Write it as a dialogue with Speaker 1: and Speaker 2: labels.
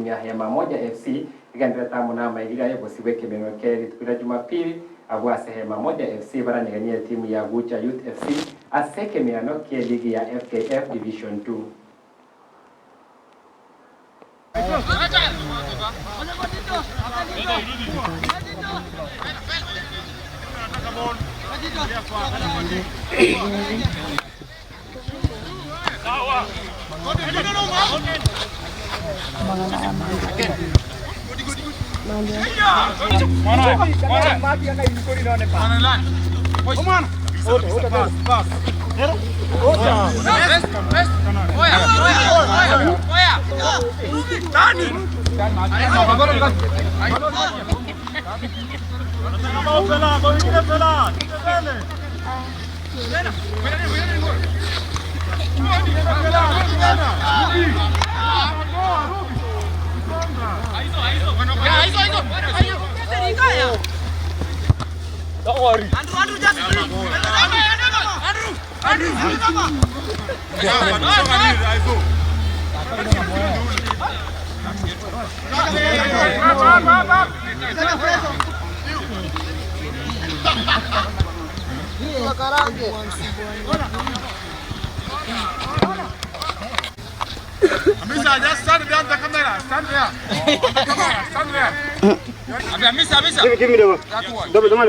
Speaker 1: timu ya Hema Moja FC igandira tamu na maigira yo bosiweke benokeri tukira Jumapili abwase Hema Moja FC baranyeganyira timu ya Gucha Youth FC aseke mirano ke ligi ya FKF Division 2.
Speaker 2: Don't worry.
Speaker 3: Andrew, just
Speaker 2: Amisa, just stand behind the camera. Stand there. Stand there. Amisa.
Speaker 4: Give me the one.